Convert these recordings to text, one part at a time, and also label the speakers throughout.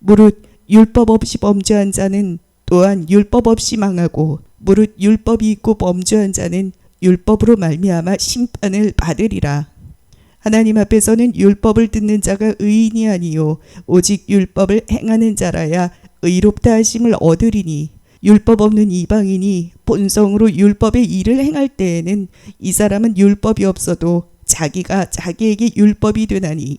Speaker 1: 무릇 율법 없이 범죄한 자는 또한 율법 없이 망하고 무릇 율법이 있고 범죄한 자는 율법으로 말미암아 심판을 받으리라. 하나님 앞에서는 율법을 듣는 자가 의인이 아니요 오직 율법을 행하는 자라야 의롭다 하심을 얻으리니 율법 없는 이방인이 본성으로 율법의 일을 행할 때에는 이 사람은 율법이 없어도 자기가 자기에게 율법이 되나니.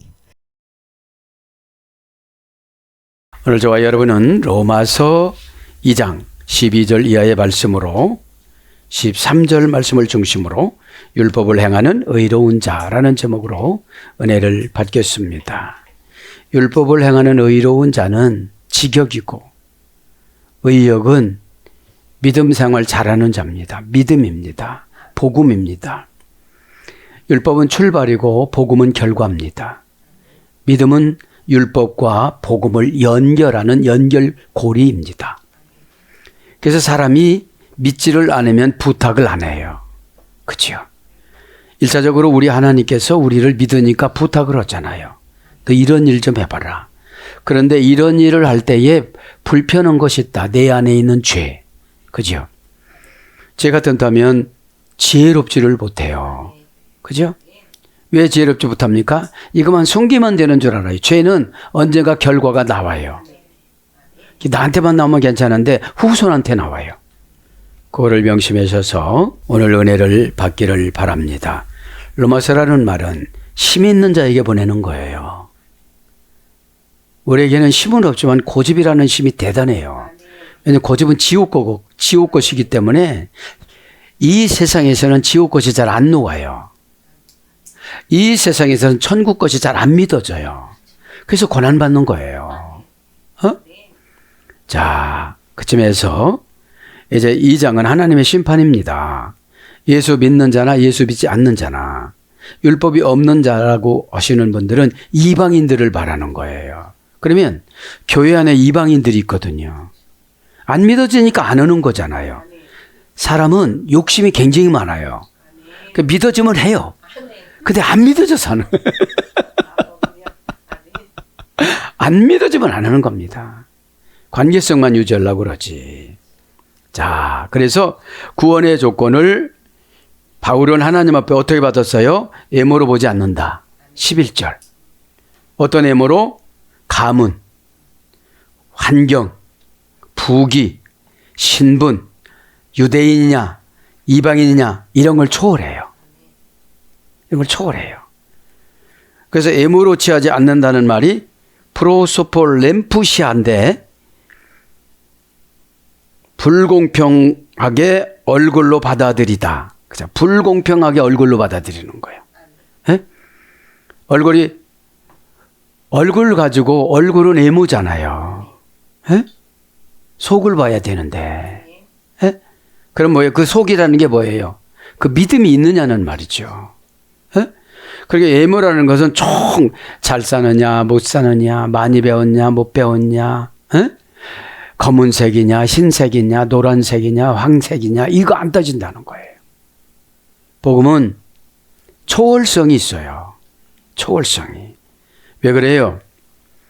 Speaker 2: 오늘 저와 여러분은 로마서 2장 12절 이하의 말씀으로 13절 말씀을 중심으로 율법을 행하는 의로운 자라는 제목으로 은혜를 받겠습니다. 율법을 행하는 의로운 자는 직역이고 의역은 믿음 생활 잘하는 자입니다. 믿음입니다. 복음입니다. 율법은 출발이고 복음은 결과입니다. 믿음은 율법과 복음을 연결하는 연결고리입니다. 그래서 사람이 믿지를 않으면 부탁을 안 해요. 그렇죠? 1차적으로 우리 하나님께서 우리를 믿으니까 부탁을 하잖아요. 너 이런 일 좀 해봐라. 그런데 이런 일을 할 때에 불편한 것이 있다. 내 안에 있는 죄. 그죠? 죄 같다면 지혜롭지를 못해요. 그죠? 왜 지혜롭지 못합니까? 이것만 숨기면 되는 줄 알아요. 죄는 언젠가 결과가 나와요. 나한테만 나오면 괜찮은데 후손한테 나와요. 그거를 명심하셔서 오늘 은혜를 받기를 바랍니다. 로마서라는 말은 힘 있는 자에게 보내는 거예요. 우리에게는 힘은 없지만 고집이라는 힘이 대단해요. 왜냐하면 고집은 지옥 것이기 때문에 이 세상에서는 지옥 것이 잘 안 녹아요. 이 세상에서는 천국 것이 잘 안 믿어져요. 그래서 고난받는 거예요. 자, 그쯤에서 이제 2장은 하나님의 심판입니다. 예수 믿는 자나 예수 믿지 않는 자나 율법이 없는 자라고 하시는 분들은 이방인들을 말하는 거예요. 그러면 교회 안에 이방인들이 있거든요. 안 믿어지니까 안 오는 거잖아요. 사람은 욕심이 굉장히 많아요. 믿어지면 해요. 근데 안 믿어져서 하는 안 믿어지면 안 하는 겁니다. 관계성만 유지하려고 그러지. 자, 그래서 구원의 조건을 바울은 하나님 앞에 어떻게 받았어요? 애모로 보지 않는다. 11절. 어떤 애모로? 가문, 환경, 부귀, 신분, 유대인이냐, 이방인이냐 이런 걸 초월해요. 이런 걸 초월해요. 그래서 애모로 취하지 않는다는 말이 프로소폴 렘푸시아인데 불공평하게 얼굴로 받아들이다. 그죠? 불공평하게 얼굴로 받아들이는 거예요. 에? 얼굴 가지고 얼굴은 애모잖아요. 에? 속을 봐야 되는데. 에? 그럼 뭐예요? 그 속이라는 게 뭐예요? 그 믿음이 있느냐는 말이죠. 에? 그러니까 애모라는 것은 총 잘 사느냐, 못 사느냐, 많이 배웠냐, 못 배웠냐, 에? 검은색이냐, 흰색이냐, 노란색이냐, 황색이냐, 이거 안 따진다는 거예요. 복음은 초월성이 있어요. 초월성이. 왜 그래요?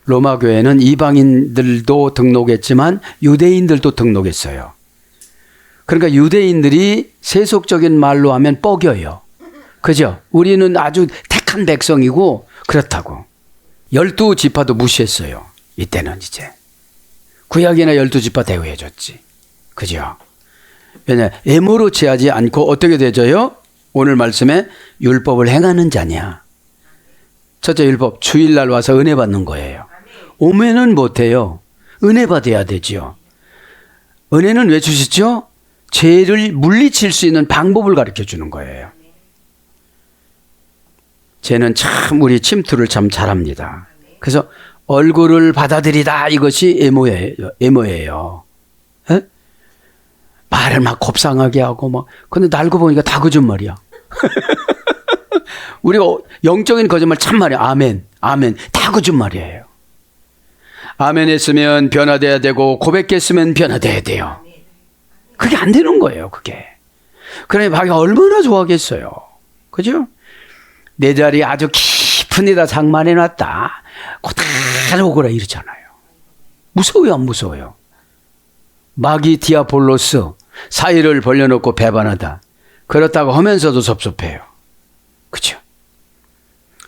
Speaker 2: 로마 교회는 이방인들도 등록했지만 유대인들도 등록했어요. 그러니까 유대인들이 세속적인 말로 하면 뻐겨요. 그죠? 우리는 아주 택한 백성이고 그렇다고. 12지파도 무시했어요. 이때는 이제. 구약이나 12지파 대우해줬지. 그죠? 왜냐, 애모로 취하지 않고 어떻게 되져요? 오늘 말씀에 율법을 행하는 자냐. 첫째 율법, 주일날 와서 은혜 받는 거예요. 오면은 못해요. 은혜 받아야 되죠. 은혜는 왜 주시죠? 죄를 물리칠 수 있는 방법을 가르쳐 주는 거예요. 죄는 참 우리 침투를 참 잘합니다. 그래서 얼굴을 받아들이다 이것이 애모예요. 에? 말을 막 곱상하게 하고 막 근데 날고 보니까 다 거짓말이야. 우리가 영적인 거짓말 참말이야. 아멘 다 거짓말이에요. 아멘 했으면 변화돼야 되고 고백했으면 변화돼야 돼요. 그게 안 되는 거예요. 그게. 그러니 자기가 얼마나 좋아하겠어요. 그죠? 내 자리 아주 깊은 데다 장만해놨다. 그대로 오거라 이러잖아요. 무서워요, 안 무서워요? 마귀 디아볼로스, 사이를 벌려놓고 배반하다. 그렇다고 하면서도 섭섭해요. 그죠?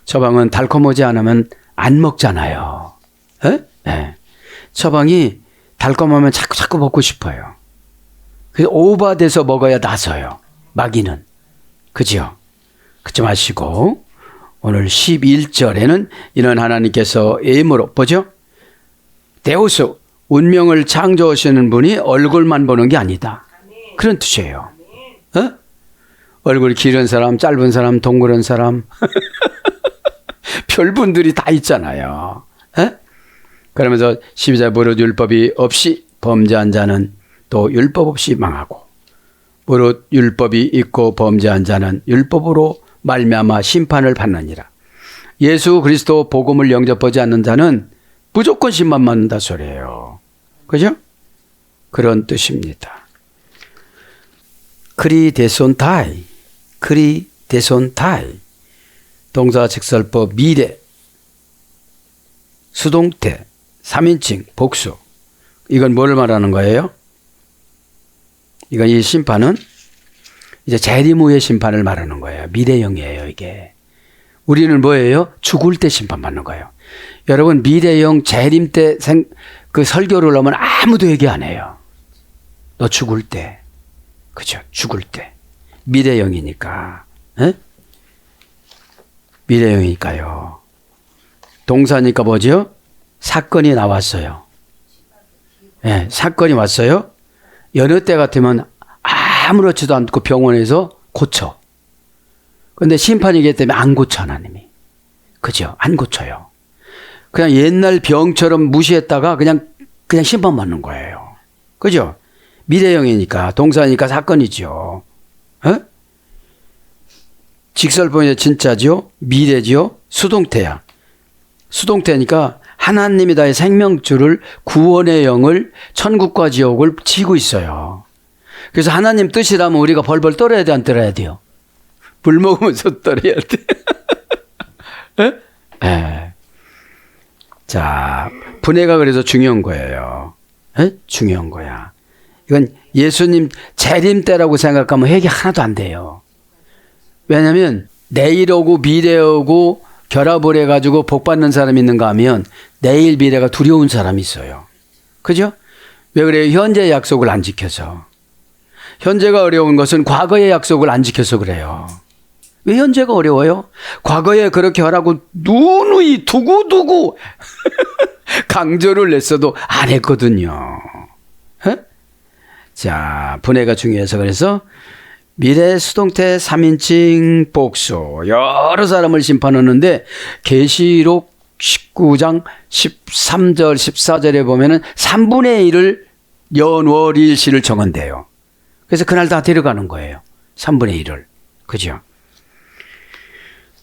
Speaker 2: 처방은 달콤하지 않으면 안 먹잖아요. 에? 네. 처방이 달콤하면 자꾸 먹고 싶어요. 그래서 오버돼서 먹어야 나서요. 마귀는. 그죠? 그러지 마시고 오늘 11절에는 이런 하나님께서 예물로 보죠? 데우스, 운명을 창조하시는 분이 얼굴만 보는 게 아니다. 그런 뜻이에요. 어? 얼굴이 길은 사람, 짧은 사람, 동그란 사람 별분들이 다 있잖아요. 에? 그러면서 12절 무릇 율법이 없이 범죄한 자는 또 율법 없이 망하고 무릇 율법이 있고 범죄한 자는 율법으로 말미암아 심판을 받느니라. 예수 그리스도 복음을 영접하지 않는 자는 무조건 심판 받는다 소리예요. 그죠? 그런 뜻입니다. 크리데손타이, 크리데손타이. 동사 직설법 미래, 수동태, 3인칭, 복수. 이건 뭐를 말하는 거예요? 이건 이 심판은 이제 재림 후의 심판을 말하는 거예요. 미래형이에요, 이게. 우리는 뭐예요? 죽을 때 심판받는 거예요. 여러분, 미래형 재림 때 그 설교를 하면 아무도 얘기 안 해요. 너 죽을 때. 그죠? 죽을 때. 미래형이니까. 에? 미래형이니까요. 동사니까 뭐죠? 사건이 나왔어요. 네, 사건이 왔어요. 여느 때 같으면 아무렇지도 않고 병원에서 고쳐. 그런데 심판이기 때문에 안 고쳐, 하나님이. 그죠? 안 고쳐요. 그냥 옛날 병처럼 무시했다가 그냥 심판받는 거예요. 그죠? 미래형이니까, 동사니까 사건이죠. 어? 직설법이 진짜죠? 미래죠? 수동태야. 수동태니까 하나님이 다의 생명줄을 구원의 영을 천국과 지옥을 지고 있어요. 그래서 하나님 뜻이라면 우리가 벌벌 떨어야 돼, 안 떨어야 돼요? 물 먹으면서 떨어야 돼. 에? 에. 자, 분해가 그래서 중요한 거예요. 에? 중요한 거야. 이건 예수님 재림 때라고 생각하면 회개 하나도 안 돼요. 왜냐하면 내일 오고 미래 오고 결합을 해가지고 복 받는 사람이 있는가 하면 내일 미래가 두려운 사람이 있어요. 그죠? 왜 그래요? 현재의 약속을 안 지켜서. 현재가 어려운 것은 과거의 약속을 안 지켜서 그래요. 왜 현재가 어려워요? 과거에 그렇게 하라고 누누이 두고두고 강조를 냈어도 안 했거든요. 에? 자, 분해가 중요해서 그래서 미래 수동태 3인칭 복수 여러 사람을 심판하는데 계시록 19장 13절 14절에 보면은 3분의 1을 연월일시를 정한대요. 그래서 그날 다 데려가는 거예요. 3분의 1을. 그죠?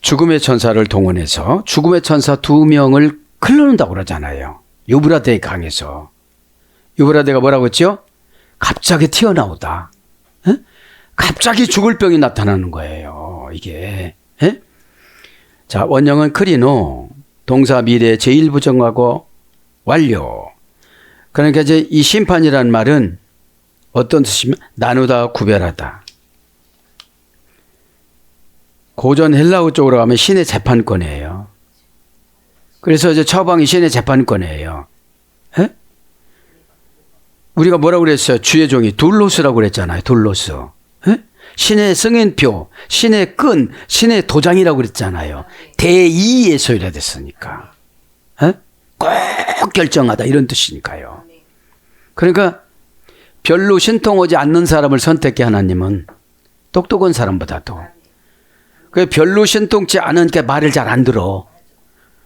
Speaker 2: 죽음의 천사를 동원해서 죽음의 천사 2명을 끌어낸다고 그러잖아요. 유브라데 강에서. 유브라데가 뭐라고 했죠? 갑자기 튀어나오다. 에? 갑자기 죽을 병이 나타나는 거예요. 이게. 에? 자, 원형은 크리노. 동사 미래 제1부정하고 완료. 그러니까 이제 이 심판이라는 말은 어떤 뜻이면 나누다, 구별하다. 고전 헬라어 쪽으로 가면 신의 재판권이에요. 그래서 이제 처방이 신의 재판권이에요. 에? 우리가 뭐라고 그랬어요? 주의 종이 둘로스라고 그랬잖아요. 둘로스. 에? 신의 승인표, 신의 끈, 신의 도장이라고 그랬잖아요. 대이에서 이래 됐으니까. 에? 꼭 결정하다 이런 뜻이니까요. 그러니까 별로 신통하지 않는 사람을 선택해 하나님은 똑똑한 사람보다도. 그 별로 신통치 않은 게 말을 잘 안 들어.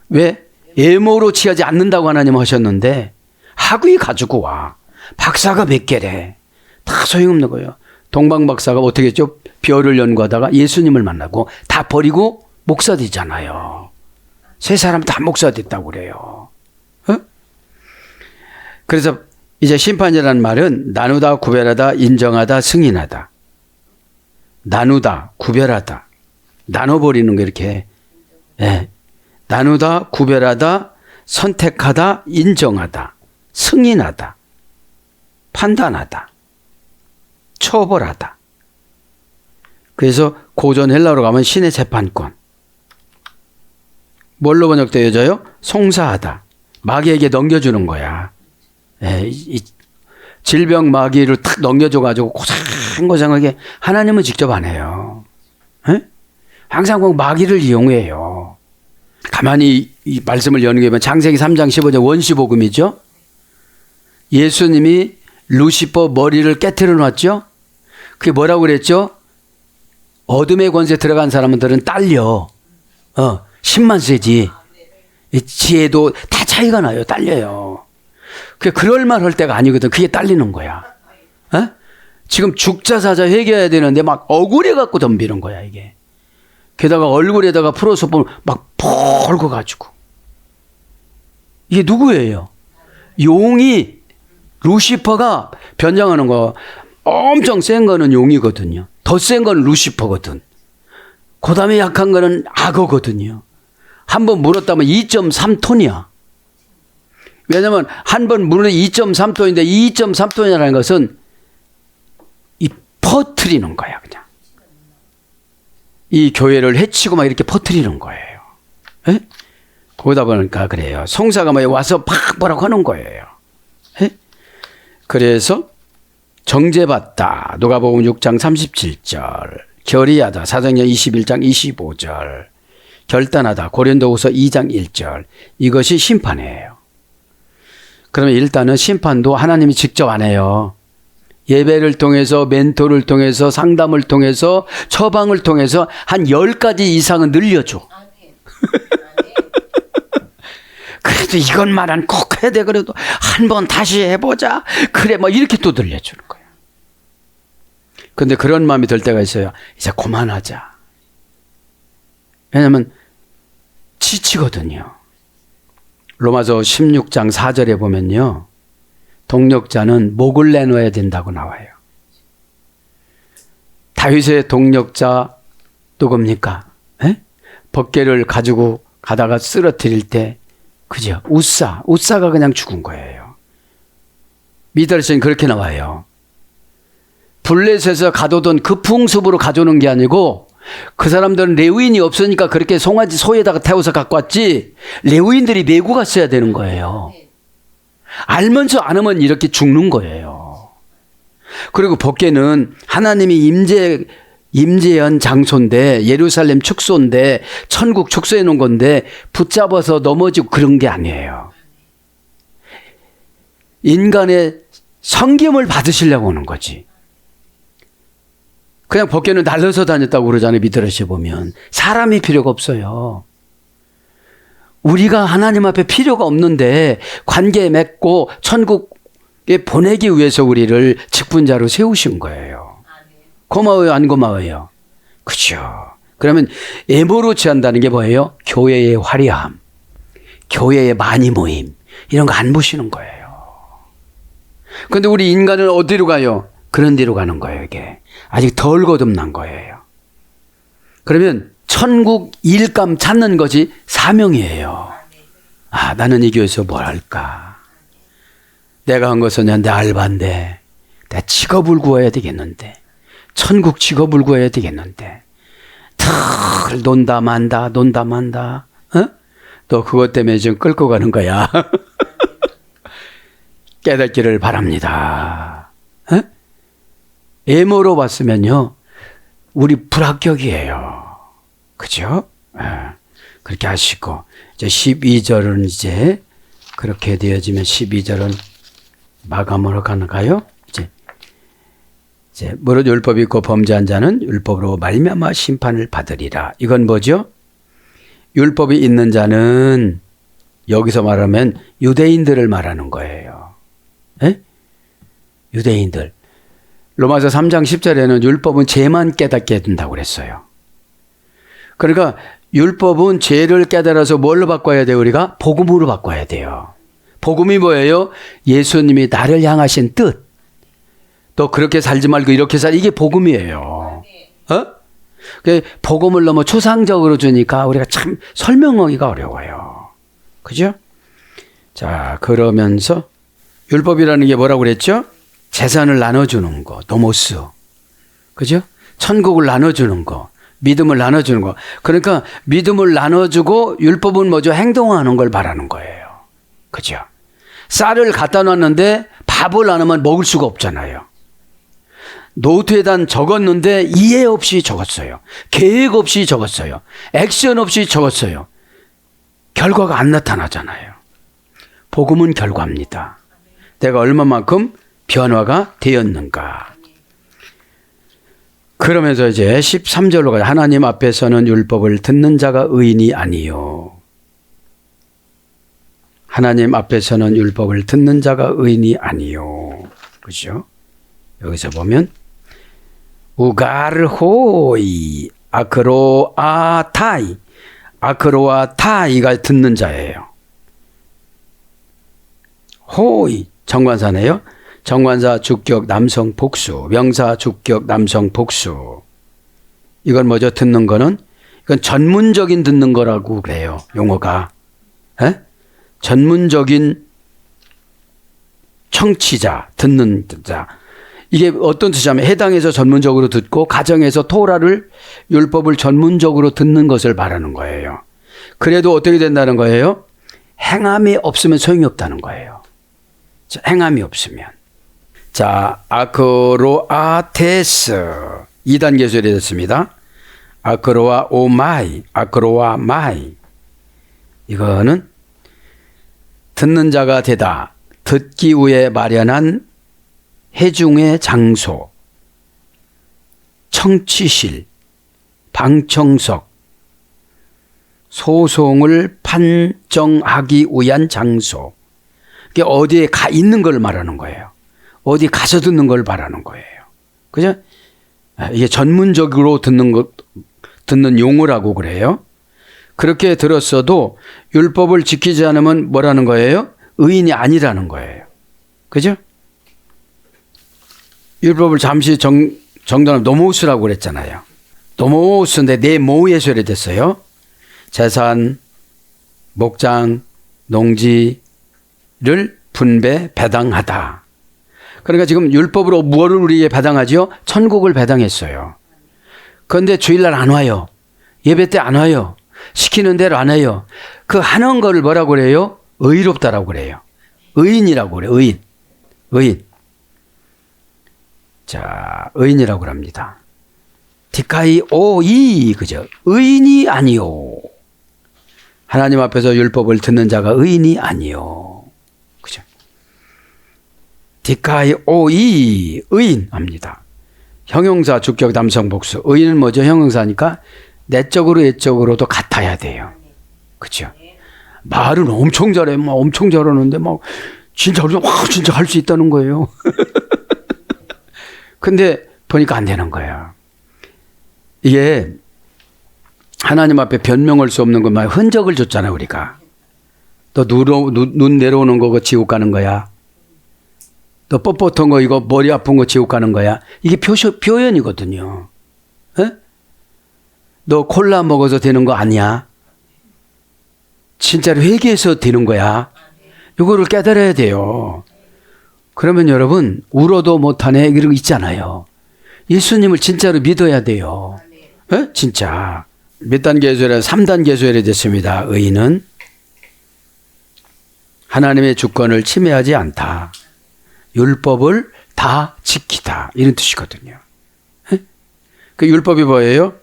Speaker 2: 왜? 예모로 취하지 않는다고 하나님 하셨는데 학위 가지고 와. 박사가 몇 개래. 다 소용없는 거예요. 동방 박사가 어떻게 했죠? 별을 연구하다가 예수님을 만나고 다 버리고 목사 되잖아요. 세 사람 다 목사 됐다고 그래요. 어? 그래서 이제 심판이라는 말은 나누다, 구별하다, 인정하다, 승인하다. 나누다, 구별하다. 나눠버리는 거 이렇게. 예. 나누다, 구별하다, 선택하다, 인정하다, 승인하다, 판단하다, 처벌하다. 그래서 고전 헬라어로 가면 신의 재판권. 뭘로 번역되어져요? 송사하다. 마귀에게 넘겨주는 거야. 이 질병 마귀를 탁 넘겨줘가지고 고상고상하게 하나님은 직접 안 해요. 항상 꼭 마귀를 이용해요. 가만히 이 말씀을 연구해보면 창세기 3장 15절 원시복음이죠. 예수님이 루시퍼 머리를 깨트려 놨죠. 그게 뭐라고 그랬죠? 어둠의 권세 들어간 사람들은 딸려. 힘만 세지. 지혜도 다 차이가 나요. 딸려요. 그럴 말 할 때가 아니거든. 그게 딸리는 거야. 지금 죽자사자 회개해야 되는데 막 억울해 갖고 덤비는 거야, 이게. 게다가 얼굴에다가 프로소폰 막 펄고 가지고. 이게 누구예요? 용이, 루시퍼가 변장하는 거. 엄청 센 거는 용이거든요. 더 센 건 루시퍼거든. 그 다음에 약한 거는 악어거든요. 한 번 물었다면 2.3톤이야. 왜냐면 한 번 물으면 2.3톤인데 2.3톤이라는 것은 이 퍼트리는 거야, 그냥. 이 교회를 해치고 막 이렇게 퍼트리는 거예요. 에? 그러다 보니까 그래요. 송사가 뭐 와서 팍 뭐라고 하는 거예요. 에? 그래서 정죄받다. 누가복음 6장 37절. 결의하다. 사도행전 21장 25절. 결단하다. 고린도후서 2장 1절. 이것이 심판이에요. 그러면 일단은 심판도 하나님이 직접 안 해요. 예배를 통해서, 멘토를 통해서, 상담을 통해서, 처방을 통해서 한 10가지 이상은 늘려줘. 그래도 이것만은 꼭 해야 돼. 그래도 한 번 다시 해보자. 그래, 뭐 이렇게 또 늘려주는 거야. 근데 그런 마음이 들 때가 있어요. 이제 그만하자. 왜냐면 지치거든요. 로마서 16장 4절에 보면요. 동력자는 목을 내놓아야 된다고 나와요. 다윗의 동력자 누굽니까? 법궤를 가지고 가다가 쓰러뜨릴 때 그죠? 우사가 그냥 죽은 거예요. 미드라시는 그렇게 나와요. 블레셋에서 가둬둔 그 풍습으로 가져오는 게 아니고 그 사람들은 레위인이 없으니까 그렇게 송아지 소에다가 태워서 갖고 왔지 레위인들이 메고 갔어야 되는 거예요. 알면서 안 하면 이렇게 죽는 거예요. 그리고 법궤는 하나님이 임재한 장소인데 예루살렘 축소인데 천국 축소해 놓은 건데 붙잡아서 넘어지고 그런 게 아니에요. 인간의 성김을 받으시려고 하는 거지. 그냥 법궤는 날려서 다녔다고 그러잖아요. 미드라시에 보면. 사람이 필요가 없어요. 우리가 하나님 앞에 필요가 없는데 관계 맺고 천국에 보내기 위해서 우리를 직분자로 세우신 거예요. 고마워요, 안 고마워요? 그죠. 그러면 애모로 취한다는 게 뭐예요? 교회의 화려함, 교회의 많이 모임, 이런 거 안 보시는 거예요. 그런데 우리 인간은 어디로 가요? 그런 데로 가는 거예요, 이게. 아직 덜 거듭난 거예요. 그러면 천국 일감 찾는 것이 사명이에요. 아, 나는 이 교회에서 뭘 할까? 내가 한 것은 내 알바인데, 내 직업을 구해야 되겠는데, 천국 직업을 구해야 되겠는데, 털 논다 만다. 너 그것 때문에 지금 끌고 가는 거야. 깨닫기를 바랍니다. 애모로 봤으면요, 우리 불합격이에요. 그죠? 그렇게 하시고, 이제 12절은 이제, 그렇게 되어지면 12절은 마감으로 가는가요? 이제, 무릇 율법이 있고 범죄한 자는 율법으로 말미암아 심판을 받으리라. 이건 뭐죠? 율법이 있는 자는, 여기서 말하면 유대인들을 말하는 거예요. 유대인들. 로마서 3장 10절에는 율법은 죄만 깨닫게 해둔다고 그랬어요. 그러니까 율법은 죄를 깨달아서 뭘로 바꿔야 돼요? 우리가 복음으로 바꿔야 돼요. 복음이 뭐예요? 예수님이 나를 향하신 뜻. 너 그렇게 살지 말고 이렇게 살. 이게 복음이에요. 복음을 너무 초상적으로 주니까 우리가 참 설명하기가 어려워요. 그죠? 자, 그러면서 율법이라는 게 뭐라고 그랬죠? 재산을 나눠주는 거, 노모스. 그죠? 천국을 나눠주는 거, 믿음을 나눠주는 거. 그러니까 믿음을 나눠주고 율법은 뭐죠? 행동하는 걸 말하는 거예요. 그죠? 쌀을 갖다 놨는데 밥을 안 하면 먹을 수가 없잖아요. 노트에다 적었는데 이해 없이 적었어요. 계획 없이 적었어요. 액션 없이 적었어요. 결과가 안 나타나잖아요. 복음은 결과입니다. 내가 얼마만큼 변화가 되었는가. 그러면서 이제 13절로 가요. 하나님 앞에서는 율법을 듣는 자가 의인이 아니요. 하나님 앞에서는 율법을 듣는 자가 의인이 아니요. 그죠? 여기서 보면 우가르호이 아크로아타이, 아크로아타이가 듣는 자예요. 호이 정관사네요. 정관사 주격 남성 복수, 명사 주격 남성 복수. 이건 뭐죠? 듣는 거는 이건 전문적인 듣는 거라고 그래요. 용어가. 에? 전문적인 청취자, 듣는 자. 이게 어떤 뜻이냐면 해당에서 전문적으로 듣고 가정에서 토라를 율법을 전문적으로 듣는 것을 말하는 거예요. 그래도 어떻게 된다는 거예요? 행함이 없으면 소용이 없다는 거예요. 자, 행함이 없으면. 자, 아크로아테스 2단계 소리 됐습니다. 아크로아 오마이, 아크로아 마이. 이거는 듣는 자가 되다. 듣기 위해 마련한 해중의 장소, 청취실, 방청석, 소송을 판정하기 위한 장소. 이게 어디에 가 있는 걸 말하는 거예요. 어디 가서 듣는 걸 말하는 거예요. 그죠? 이게 전문적으로 듣는 용어라고 그래요. 그렇게 들었어도 율법을 지키지 않으면 뭐라는 거예요? 의인이 아니라는 거예요. 그죠? 율법을 잠시 정돈하면 노모스라고 그랬잖아요. 노모스인데 네 모에서 됐어요. 재산, 목장, 농지를 분배, 배당하다. 그러니까 지금 율법으로 무엇을 우리에게 배당하죠? 천국을 배당했어요. 그런데 주일날 안 와요. 예배 때 안 와요. 시키는 대로 안 해요. 그 하는 거를 뭐라고 그래요? 의롭다라고 그래요. 의인이라고 그래요. 의인. 의인. 자, 의인이라고 합니다. 디카이 오이, 그죠? 의인이 아니요. 하나님 앞에서 율법을 듣는 자가 의인이 아니요. 그죠? 디카이 오이, 의인 합니다. 형용사 주격 남성 복수. 의인은 뭐죠? 형용사니까 내적으로 외적으로도 같아야 돼요. 그죠? 말은 엄청 잘해. 막 엄청 잘하는데 막 진짜 할 수 있다는 거예요. 근데 보니까 안 되는 거예요. 이게 하나님 앞에 변명할 수 없는 것만 흔적을 줬잖아요, 우리가. 너 눈 내려오는 거 지옥 가는 거야. 너 뻣뻣한 거 이거 머리 아픈 거 지옥 가는 거야. 이게 표현이거든요. 에? 너 콜라 먹어서 되는 거 아니야. 진짜로 회개해서 되는 거야. 이거를 깨달아야 돼요. 그러면 여러분 울어도 못하네 이런 거 있잖아요. 예수님을 진짜로 믿어야 돼요. 에? 진짜. 몇 단계 소리? 3단계 소리 됐습니다. 의인은 하나님의 주권을 침해하지 않다. 율법을 다 지키다. 이런 뜻이거든요. 에? 그 율법이 뭐예요?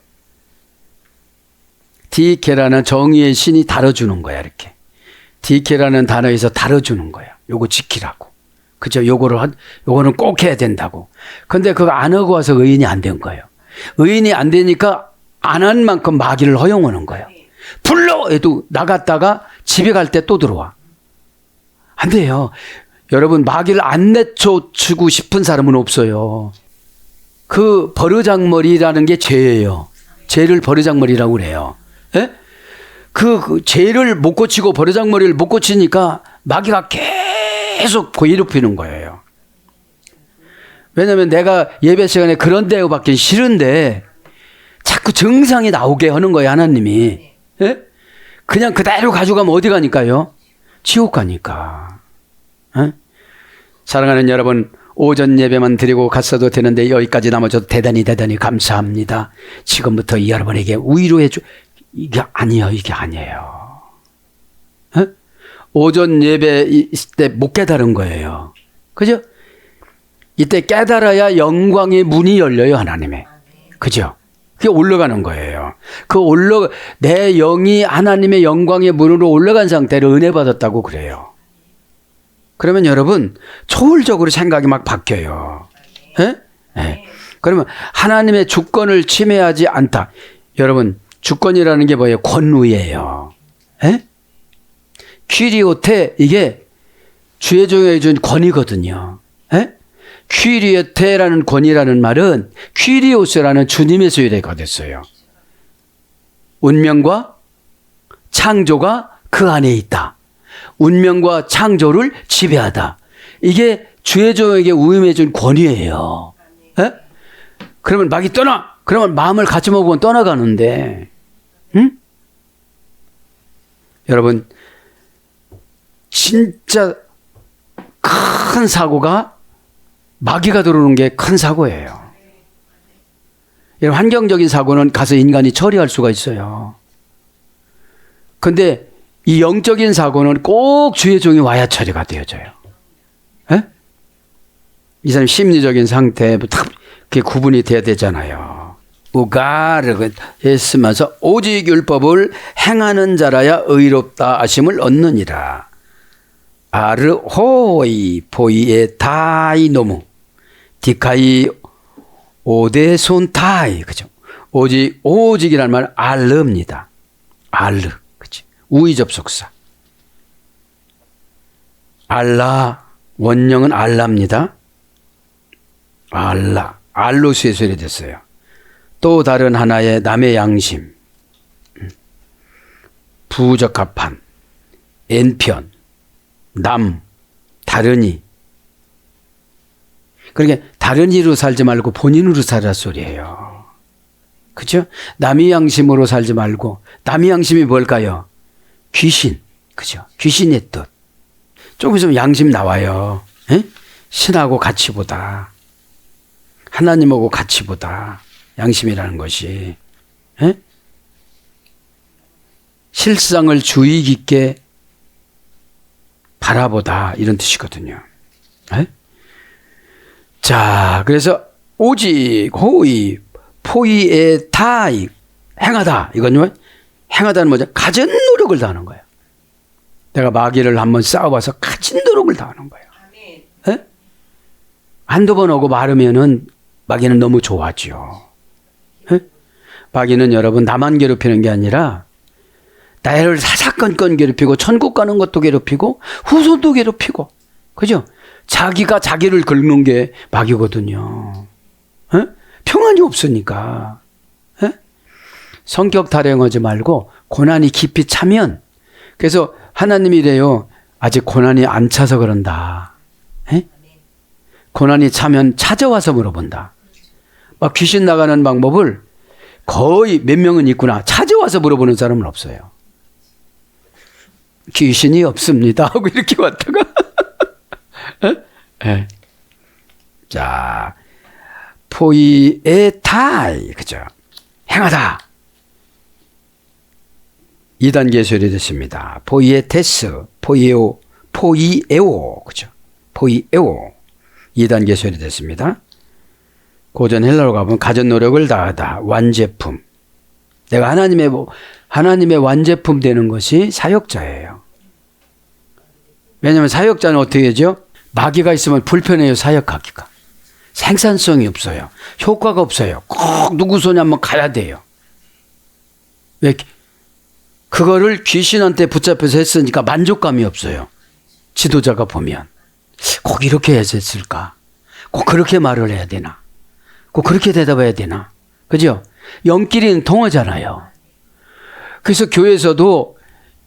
Speaker 2: 디케라는 정의의 신이 다뤄주는 거야. 이렇게. 디케라는 단어에서 다뤄주는 거야. 요거 지키라고. 그죠? 요거는 꼭 해야 된다고. 근데 그거 안 하고 와서 의인이 안 된 거예요. 의인이 안 되니까 안 한 만큼 마귀를 허용하는 거예요. 불러! 해도 나갔다가 집에 갈 때 또 들어와. 안 돼요. 여러분, 마귀를 안 내쫓고 싶은 사람은 없어요. 그 버르장머리라는 게 죄예요. 죄를 버르장머리라고 그래요. 예? 그 죄를 못 고치고 버르장머리를 못 고치니까 마귀가 계속 괴롭히는 거예요. 왜냐하면 내가 예배 시간에 그런 데요 받기 싫은데 자꾸 증상이 나오게 하는 거예요, 하나님이. 예? 그냥 그대로 가져가면 어디 가니까요? 지옥 가니까. 예? 사랑하는 여러분, 오전 예배만 드리고 갔어도 되는데 여기까지 남아줘도 대단히 감사합니다. 지금부터 여러분에게 위로해줘. 이게 아니에요. 에? 오전 예배 있을 때 못 깨달은 거예요. 그죠? 이때 깨달아야 영광의 문이 열려요, 하나님의. 그죠? 그게 올라가는 거예요. 내 영이 하나님의 영광의 문으로 올라간 상태로 은혜 받았다고 그래요. 그러면 여러분, 초월적으로 생각이 막 바뀌어요. 예? 네. 그러면 하나님의 주권을 침해하지 않다. 여러분, 주권이라는 게 뭐예요? 권위예요. 예? 퀴리오테, 이게 주의 종에게 준 권위거든요. 예? 퀴리오테라는 권위라는 말은 퀴리오스라는 주님의 소유가 됐어요. 운명과 창조가 그 안에 있다. 운명과 창조를 지배하다. 이게 주의 종에게 우임해 준 권위예요. 에? 그러면 마귀 떠나! 그러면 마음을 같이 먹으면 떠나가는데, 응? 여러분, 진짜 큰 사고가 마귀가 들어오는 게 큰 사고예요. 여러분, 환경적인 사고는 가서 인간이 처리할 수가 있어요. 근데 이 영적인 사고는 꼭 주의 종이 와야 처리가 되어져요. 에? 이 사람 심리적인 상태부터 그게 구분이 돼야 되잖아요. 우가르 했으면서 오직 율법을 행하는 자라야 의롭다 하심을 얻느니라. 아르호이 보이에 다이 노무 디카이 오데손 타이, 그죠? 오직이라는 말은 알르입니다. 알르. 우의 접속사. 알라, 원형은 알라입니다. 알라, 알로스의 소리 됐어요. 또 다른 하나의 남의 양심, 부적합한, N편, 남, 다른이. 그러니까 다른이로 살지 말고 본인으로 살라 소리예요. 그죠? 남의 양심으로 살지 말고, 남의 양심이 뭘까요? 귀신, 그죠? 귀신의 뜻. 조금 있으면 양심 나와요. 에? 신하고 같이 보다. 하나님하고 같이 보다. 양심이라는 것이. 에? 실상을 주의 깊게 바라보다. 이런 뜻이거든요. 에? 자, 그래서 오직, 호의, 포이에 타이, 행하다. 이건요. 행하다는 뭐죠? 가진 노력을 다하는 거예요. 내가 마귀를 한번 싸워봐서 가진 노력을 다하는 거예요. 에? 한두 번 오고 마르면은 마귀는 너무 좋아하죠. 에? 마귀는 여러분 나만 괴롭히는 게 아니라 나를 사사건건 괴롭히고 천국 가는 것도 괴롭히고 후손도 괴롭히고, 그죠? 자기가 자기를 긁는 게 마귀거든요. 에? 평안이 없으니까. 성격 타령하지 말고 고난이 깊이 차면, 그래서 하나님이 이래요. 아직 고난이 안 차서 그런다. 에? 고난이 차면 찾아와서 물어본다. 막 귀신 나가는 방법을 거의 몇 명은 있구나. 찾아와서 물어보는 사람은 없어요. 귀신이 없습니다 하고 이렇게 왔다가 에? 자, 포이에 타이, 그죠? 행하다. 2단계 소리됐습니다. 포이에테스, 포이에오, 그죠? 포이에오. 2단계 소리됐습니다. 고전 헬라로 가보면 가진 노력을 다하다. 완제품. 내가 하나님의 완제품 되는 것이 사역자예요. 왜냐하면 사역자는 어떻게 하죠? 마귀가 있으면 불편해요, 사역하기가. 생산성이 없어요. 효과가 없어요. 꼭 누구 손에 한번 가야 돼요. 왜? 그거를 귀신한테 붙잡혀서 했으니까 만족감이 없어요. 지도자가 보면. 꼭 이렇게 해야 했을까? 꼭 그렇게 말을 해야 되나? 꼭 그렇게 대답해야 되나? 그죠? 영끼리는 통하잖아요. 그래서 교회에서도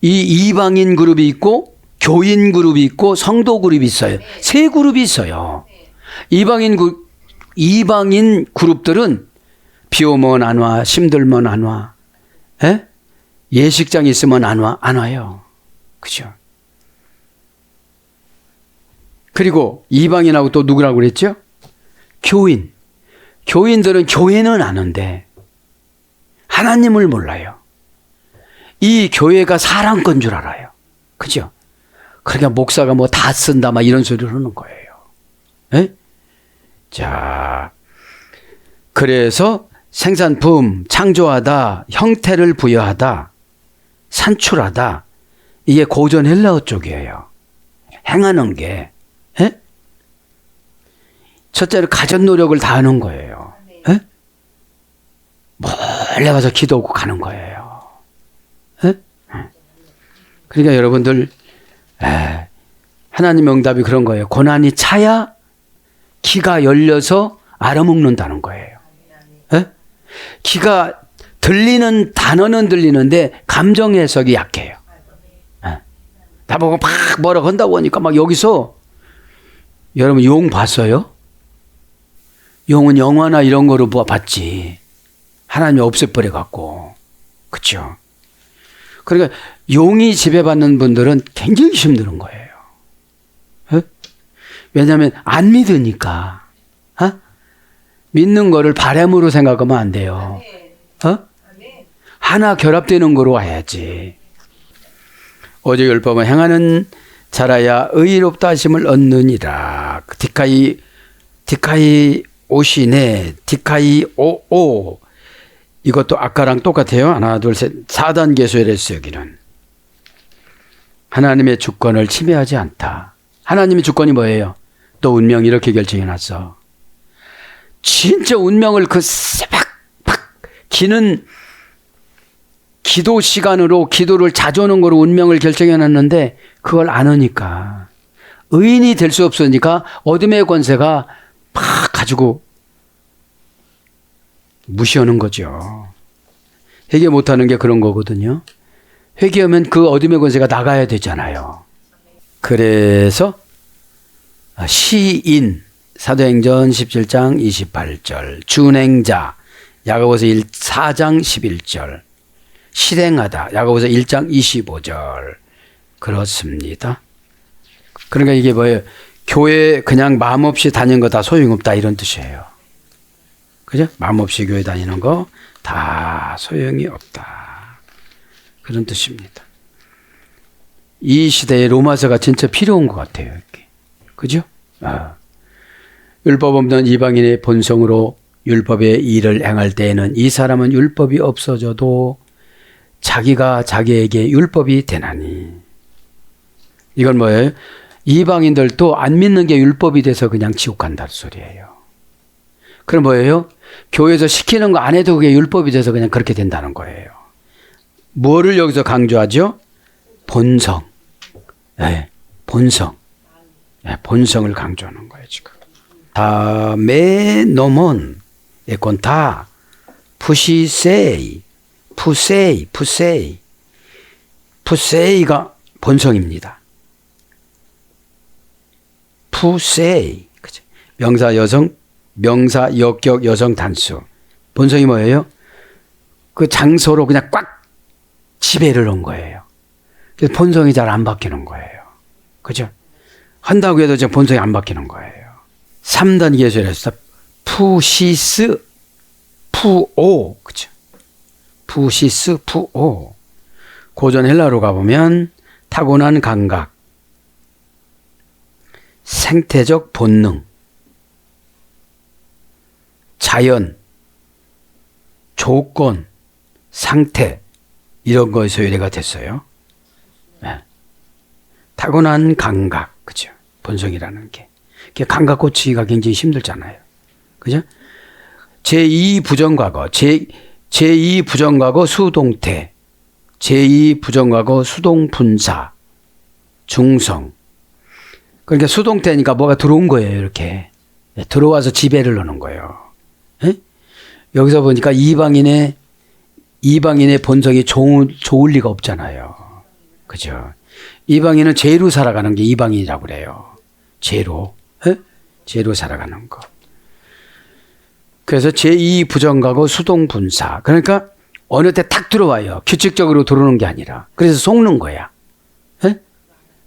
Speaker 2: 이 이방인 그룹이 있고 교인 그룹이 있고 성도 그룹이 있어요. 세 그룹이 있어요. 이방인 그룹들은 비 오면 안 와, 힘들면 안 와. 에? 예식장 있으면 안 와요. 그죠? 그리고 이방인하고 또 누구라고 그랬죠? 교인. 교인들은 교회는 아는데 하나님을 몰라요. 이 교회가 사람 건 줄 알아요. 그죠? 그러니까 목사가 뭐 다 쓴다 막 이런 소리를 하는 거예요. 에? 자, 그래서 생산품, 창조하다, 형태를 부여하다, 산출하다, 이게 고전 헬라어 쪽이에요. 행하는 게. 에? 첫째로 가전 노력을 다하는 거예요. 에? 몰래 가서 기도하고 가는 거예요. 에? 그러니까 여러분들 하나님의 응답이 그런 거예요. 고난이 차야 귀가 열려서 알아먹는다는 거예요. 에? 귀가 들리는 단어는 들리는데 감정 해석이 약해요. 에? 나보고 막 뭐라고 한다고 하니까 막 여기서 여러분 용 봤어요? 용은 영화나 이런 거로 봤지. 하나님이 없애버려 갖고. 그렇죠? 그러니까 용이 지배받는 분들은 굉장히 힘든 거예요. 에? 왜냐하면 안 믿으니까. 어? 믿는 거를 바람으로 생각하면 안 돼요. 어? 하나 결합되는 거로 와야지. 오직 율법은 행하는 자라야 의롭다 하심을 얻느니라. 디카이 오시네. 디카이 오오. 이것도 아까랑 똑같아요. 하나, 둘, 셋. 4단계에서 이랬어요, 여기는. 하나님의 주권을 침해하지 않다. 하나님의 주권이 뭐예요? 너 운명 이렇게 결정해놨어. 진짜 운명을 그 막 기는 기도 시간으로 기도를 자주 하는 거로 운명을 결정해놨는데 그걸 안 하니까. 의인이 될 수 없으니까 어둠의 권세가 막 가지고 무시하는 거죠. 회개 못하는 게 그런 거거든요. 회개하면 그 어둠의 권세가 나가야 되잖아요. 그래서 시인 사도행전 17장 28절 준행자 야고보서 4장 11절 실행하다 야고보서 1장 25절 그렇습니다. 그러니까 이게 뭐예요? 교회 그냥 마음 없이 다니는 거 다 소용없다 이런 뜻이에요. 그죠? 마음 없이 교회 다니는 거 다 소용이 없다. 그런 뜻입니다. 이 시대에 로마서가 진짜 필요한 것 같아요. 이렇게. 그죠? 율법 없는 이방인의 본성으로 율법의 일을 행할 때에는 이 사람은 율법이 없어져도 자기가 자기에게 율법이 되나니. 이건 뭐예요? 이방인들도 안 믿는 게 율법이 돼서 그냥 지옥 간다는 소리예요. 그럼 뭐예요? 교회에서 시키는 거 안 해도 그게 율법이 돼서 그냥 그렇게 된다는 거예요. 뭐를 여기서 강조하죠? 본성. 네, 본성. 네, 본성을 강조하는 거예요, 지금. 다메 노몬 에콘타 푸시세이 푸세이가 본성입니다. 푸세이. 그죠? 명사 여성, 명사 역격 여성 단수. 본성이 뭐예요? 그 장소로 그냥 꽉 지배를 한 거예요. 그래서 본성이 잘 안 바뀌는 거예요. 그죠? 한다고 해도 지금 본성이 안 바뀌는 거예요. 3단계 예술에서 푸시스 푸오. 그죠? 푸시스 푸오. 고전 헬라로 가보면 타고난 감각, 생태적 본능, 자연, 조건, 상태 이런 거에서 유래가 됐어요. 네. 타고난 감각, 그죠? 본성이라는 게. 감각 고치기가 굉장히 힘들잖아요. 그죠? 제2 부정과거, 제2 부정과거 수동태, 제2 부정과거 수동분사, 중성. 그러니까 수동태니까 뭐가 들어온 거예요, 이렇게. 들어와서 지배를 하는 거예요. 에? 여기서 보니까 이방인의 본성이 좋을 리가 없잖아요. 그죠? 이방인은 죄로 살아가는 게 이방인이라고 그래요. 죄로. 에? 죄로 살아가는 거. 그래서 제2 부정과거 수동분사. 그러니까 어느 때 탁 들어와요. 규칙적으로 들어오는 게 아니라. 그래서 속는 거야. 에?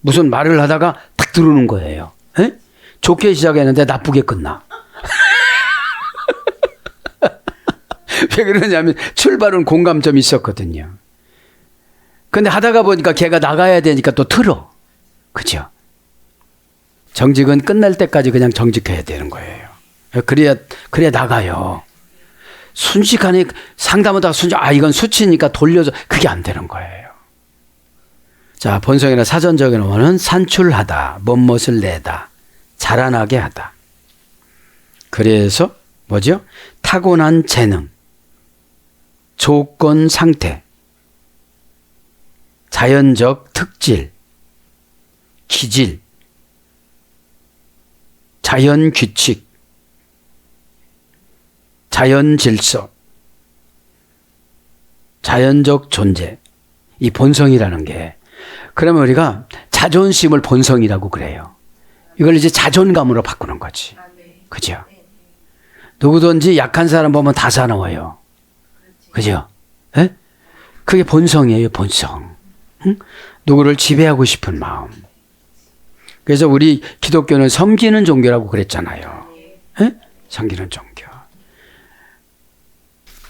Speaker 2: 무슨 말을 하다가 탁 들어오는 거예요. 에? 좋게 시작했는데 나쁘게 끝나. 왜 그러냐면 출발은 공감점이 있었거든요. 근데 하다가 보니까 걔가 나가야 되니까 또 틀어. 그죠? 정직은 끝날 때까지 그냥 정직해야 되는 거예요. 그래야 나가요. 순식간에 상담하다가 이건 수치니까 돌려서 그게 안 되는 거예요. 자, 본성이나 사전적인 원어는 산출하다, 멋을 내다, 자라나게 하다. 그래서 뭐죠? 타고난 재능, 조건 상태, 자연적 특질, 기질, 자연 규칙, 자연 질서, 자연적 존재, 이 본성이라는 게, 그러면 우리가 자존심을 본성이라고 그래요. 이걸 이제 자존감으로 바꾸는 거지. 그죠? 누구든지 약한 사람 보면 다 사나워요. 그죠? 예? 그게 본성이에요, 본성. 응? 누구를 지배하고 싶은 마음. 그래서 우리 기독교는 섬기는 종교라고 그랬잖아요. 예? 섬기는 종교.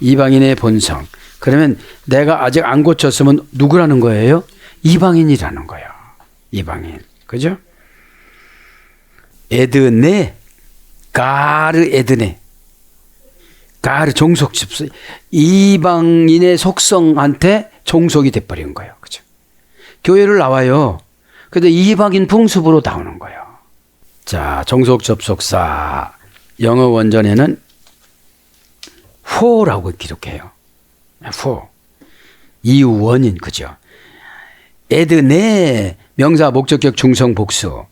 Speaker 2: 이방인의 본성. 그러면 내가 아직 안 고쳤으면 누구라는 거예요? 이방인이라는 거예요. 이방인. 그죠? 에드네, 가르 에드네. 가르 종속 집수. 이방인의 속성한테 종속이 돼버린 거예요. 그죠? 교회를 나와요. 근데 이방인 풍습으로 나오는 거예요. 자, 종속 접속사. 영어 원전에는 for라고 기록해요. for. 이유 원인. 그죠? 에드네 명사 목적격 중성 복수.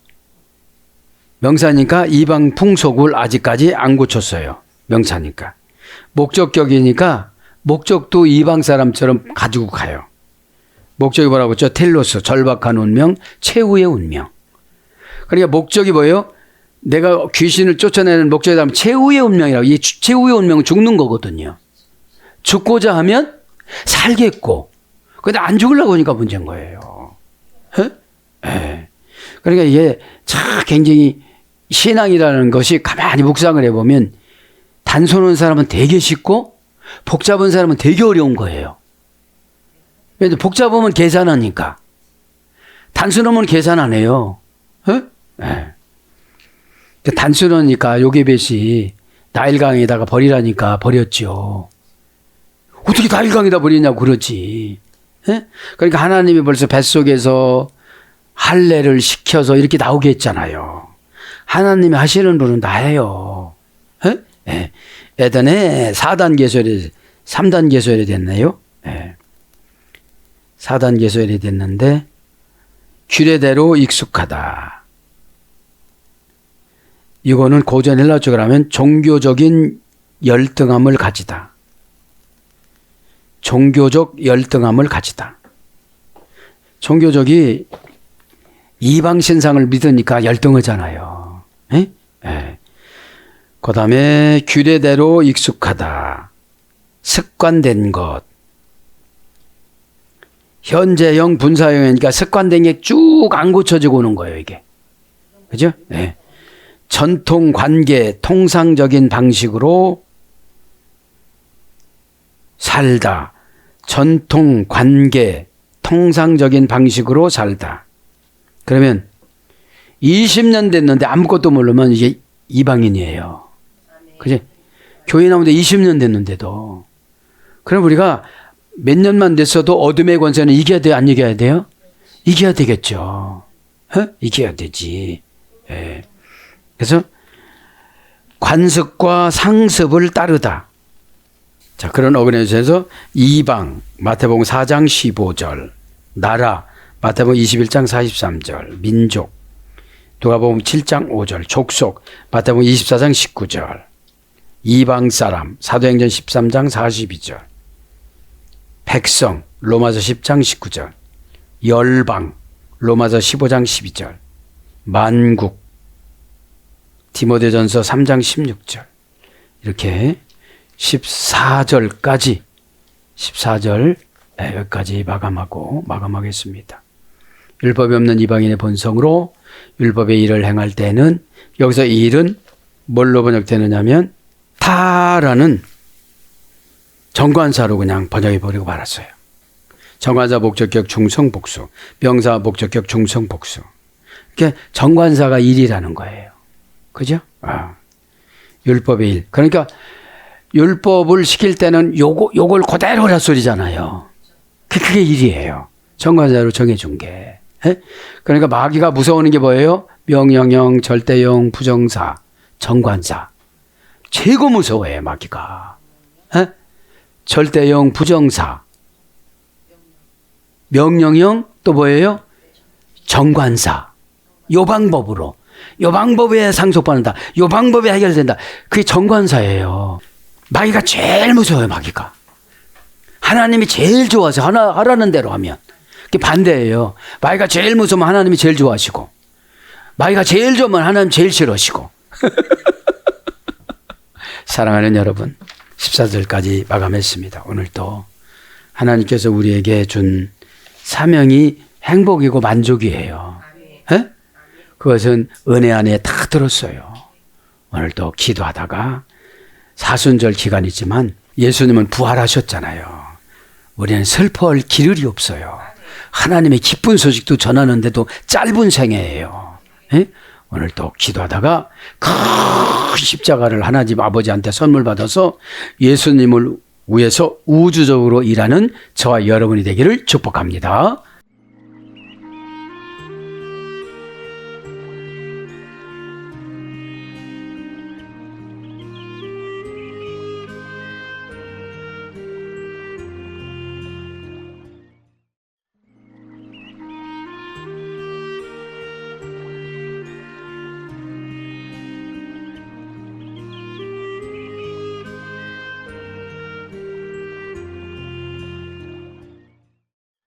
Speaker 2: 명사니까 이방 풍속을 아직까지 안 고쳤어요. 명사니까. 목적격이니까 목적도 이방 사람처럼 가지고 가요. 목적이 뭐라고 했죠? 텔로스, 절박한 운명, 최후의 운명. 그러니까 목적이 뭐예요? 내가 귀신을 쫓아내는 목적이 다면 최후의 운명이라고. 이 최후의 운명은 죽는 거거든요. 죽고자 하면 살겠고, 근데 안 죽으려고 하니까 문제인 거예요. 예. 그러니까 이게 참 굉장히 신앙이라는 것이 가만히 묵상을 해보면 단순한 사람은 되게 쉽고 복잡한 사람은 되게 어려운 거예요. 근데 복잡하면 계산하니까. 단순하면 계산 안 해요. 예. 단순하니까 요게벳이 나일강에다가 버리라니까 버렸죠. 어떻게 나일강에다 버리냐고 그러지. 예? 그러니까 하나님이 벌써 뱃속에서 할례를 시켜서 이렇게 나오게 했잖아요. 하나님이 하시는 분은 나예요. 예? 예. 에덴에 4단 계절이 3단 계절이 됐네요. 예. 4단 계절이 됐는데 규례대로 익숙하다. 이거는 고전 헬라 쪽으로 하면 종교적인 열등함을 가지다. 종교적 열등함을 가지다. 종교적이 이방 신상을 믿으니까 열등하잖아요. 예? 예. 그 다음에 규례대로 익숙하다. 습관된 것. 현재형, 분사형이니까 습관된 게 쭉 안 고쳐지고 오는 거예요, 이게. 그죠? 예. 전통 관계, 통상적인 방식으로 살다. 전통 관계, 통상적인 방식으로 살다. 그러면 20년 됐는데 아무것도 모르면 이게 이방인이에요. 그지? 교회 나오는데 20년 됐는데도. 그럼 우리가 몇 년만 됐어도 어둠의 권세는 이겨야 돼요? 안 이겨야 돼요? 이겨야 되겠죠. 이겨야 되지. 예. 그래서 관습과 상습을 따르다. 자, 그런 어그네이션에서 이방, 마태복음 4장 15절, 나라, 마태복음 21장 43절, 민족, 누가복음 7장 5절, 족속, 마태복음 24장 19절, 이방 사람, 사도행전 13장 42절, 백성, 로마서 10장 19절, 열방, 로마서 15장 12절, 만국, 디모데전서 3장 16절, 이렇게 14절까지 14절 여기까지 마감하겠습니다. 율법이 없는 이방인의 본성으로 율법의 일을 행할 때는 여기서 이 일은 뭘로 번역되느냐면 타라는 정관사로 그냥 번역해버리고 말았어요. 정관사 목적격 중성 복수, 명사 목적격 중성 복수. 이게 정관사가 일이라는 거예요. 그죠? 율법의 일. 그러니까 율법을 시킬 때는 요걸 그대로 하라 소리잖아요. 그게 일이에요. 정관사로 정해준 게. 그러니까 마귀가 무서워하는 게 뭐예요? 명령형, 절대형, 부정사, 정관사. 최고 무서워해요, 마귀가. 절대형, 부정사. 명령형, 또 뭐예요? 정관사. 요 방법으로. 요 방법에 상속받는다. 요 방법에 해결된다. 그게 정관사예요. 마귀가 제일 무서워요, 마귀가. 하나님이 제일 좋아서 하라는 대로 하면. 그게 반대예요. 마귀가 제일 무서우면 하나님이 제일 좋아하시고, 마귀가 제일 좋으면 하나님 제일 싫어하시고. 사랑하는 여러분, 14절까지 마감했습니다. 오늘도 하나님께서 우리에게 준 사명이 행복이고 만족이에요. 에? 그것은 은혜 안에 다 들었어요. 오늘도 기도하다가 사순절 기간이지만 예수님은 부활하셨잖아요. 우리는 슬퍼할 기를이 없어요. 하나님의 기쁜 소식도 전하는데도 짧은 생애예요. 에? 오늘도 기도하다가 큰 십자가를 하나님 아버지한테 선물 받아서 예수님을 위해서 우주적으로 일하는 저와 여러분이 되기를 축복합니다.